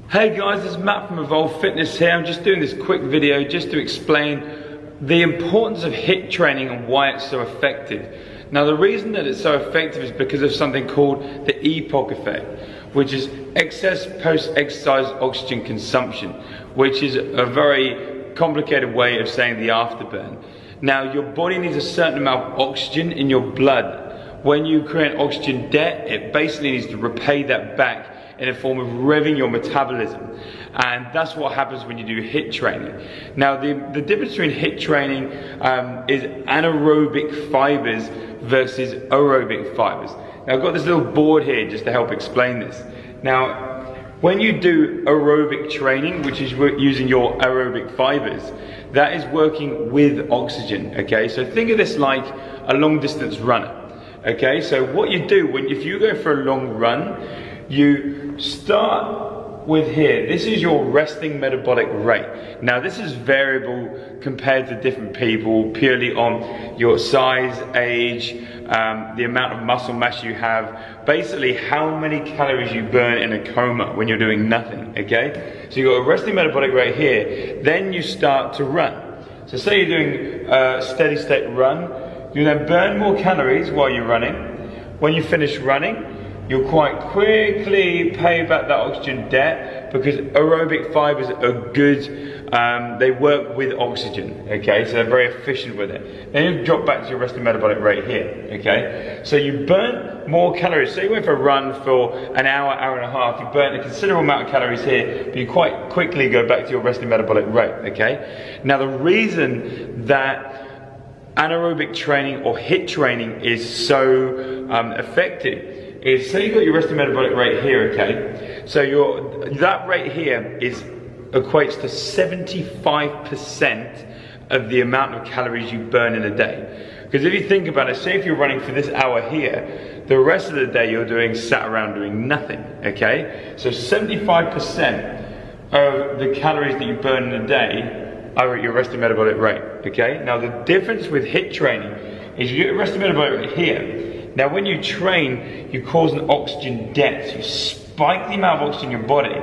Hey guys, this is Matt from Evolve Fitness here. I'm just doing this quick video just to explain the importance of HIIT training and why it's so effective. Now the reason that it's so effective is because of something called the EPOC effect, which is excess post-exercise oxygen consumption, which is a very complicated way of saying the afterburn. Now your body needs a certain amount of oxygen in your blood. When you create oxygen debt, it basically needs to repay that back in a form of revving your metabolism, and that's what happens when you do HIIT training. Now the difference between HIIT training is anaerobic fibers versus aerobic fibers. Now I've got this little board here just to help explain this. Now when you do aerobic training, which is using your aerobic fibers, that is working with oxygen, okay? So think of this like a long distance runner, okay? So what you do if you go for a long run, you start with here. This is your resting metabolic rate. Now this is variable compared to different people purely on your size, age, the amount of muscle mass you have, basically how many calories you burn in a coma when you're doing nothing, okay? So you've got a resting metabolic rate here, then you start to run. So say you're doing a steady state run, you then burn more calories while you're running. When you finish running, you'll quite quickly pay back that oxygen debt because aerobic fibers are good, they work with oxygen, okay? So they're very efficient with it. Then you drop back to your resting metabolic rate here, okay? So you burn more calories. So you went for a run for an hour, hour and a half, you burn a considerable amount of calories here, but you quite quickly go back to your resting metabolic rate, okay? Now the reason that anaerobic training or HIIT training is so effective is, say you've got your resting metabolic rate here, okay? So that rate here equates to 75% of the amount of calories you burn in a day. Because if you think about it, say if you're running for this hour here, the rest of the day you're sat around doing nothing, okay? So 75% of the calories that you burn in a day are at your resting metabolic rate, okay? Now the difference with HIIT training is you get your resting metabolic rate here. Now when you train, you cause an oxygen debt. So you spike the amount of oxygen in your body.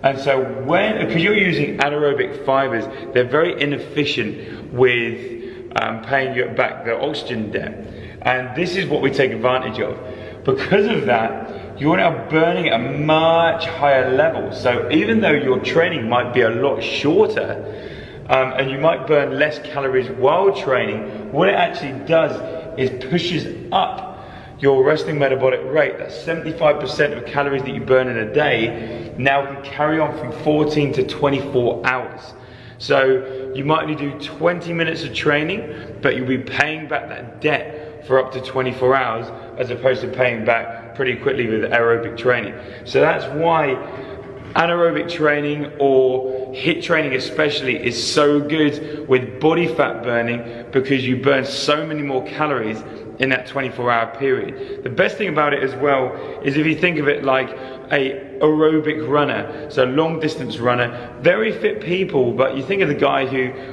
And so because you're using anaerobic fibers, they're very inefficient with paying you back the oxygen debt. And this is what we take advantage of. Because of that, you're now burning at a much higher level. So even though your training might be a lot shorter, and you might burn less calories while training, what it actually does is pushes up your resting metabolic rate. That's 75% of calories that you burn in a day now can carry on from 14 to 24 hours. So you might only do 20 minutes of training, but you'll be paying back that debt for up to 24 hours as opposed to paying back pretty quickly with aerobic training. So that's why anaerobic training or HIIT training especially is so good with body fat burning, because you burn so many more calories in that 24-hour period. The best thing about it as well is if you think of it like a aerobic runner, so long distance runner, very fit people, but you think of the guy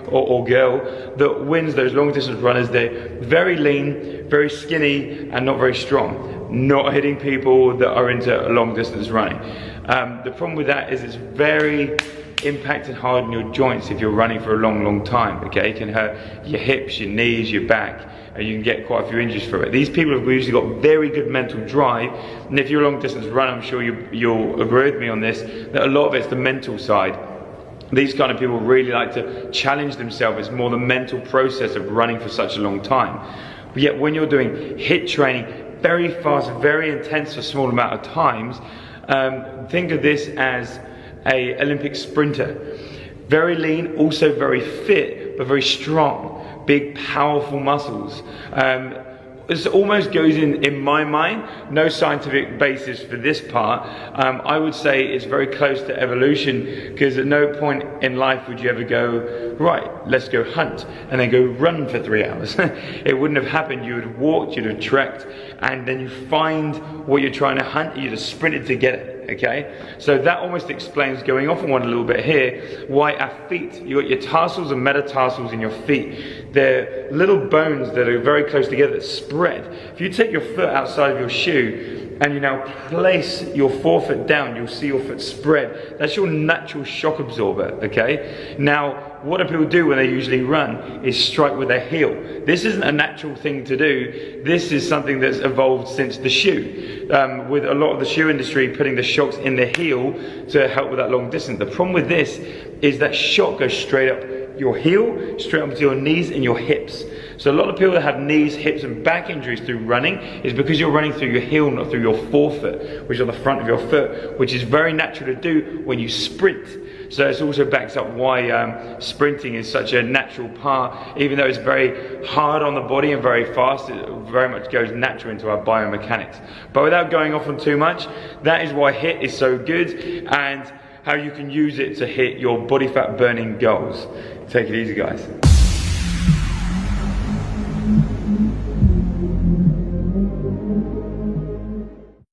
or girl that wins those long distance runners, they're very lean, very skinny, and not very strong. Not hitting people that are into long distance running. The problem with that is it's very impacting hard on your joints if you're running for a long time, okay? It can hurt your hips, your knees, your back, and you can get quite a few injuries from it. These people have usually got very good mental drive, and if you're a long distance runner, I'm sure you'll agree with me on this, that a lot of it's the mental side. These kind of people really like to challenge themselves. It's more the mental process of running for such a long time. But yet when you're doing HIIT training, very fast, very intense for a small amount of times, think of this as an Olympic sprinter. Very lean, also very fit, but very strong. Big, powerful muscles. This almost goes in my mind, no scientific basis for this part. I would say it's very close to evolution, because at no point in life would you ever go, right, let's go hunt, and then go run for 3 hours. It wouldn't have happened. You would have walked, you'd have trekked, and then you find what you're trying to hunt, you'd have sprinted to get it. Okay, so that almost explains, going off on one a little bit here, why our feet, you got your tarsals and metatarsals in your feet. They're little bones that are very close together that spread. If you take your foot outside of your shoe and you now place your forefoot down, you'll see your foot spread. That's your natural shock absorber, okay? Now, what do people do when they usually run is strike with their heel. This isn't a natural thing to do. This is something that's evolved since the shoe. With a lot of the shoe industry putting the shocks in the heel to help with that long distance. The problem with this is that shock goes straight up your heel, straight up to your knees and your hips. So a lot of people that have knees, hips and back injuries through running is because you're running through your heel, not through your forefoot, which is on the front of your foot, which is very natural to do when you sprint. So it also backs up why sprinting is such a natural part. Even though it's very hard on the body and very fast, it very much goes natural into our biomechanics. But without going off on too much, that is why HIIT is so good and how you can use it to hit your body fat burning goals. Take it easy, guys.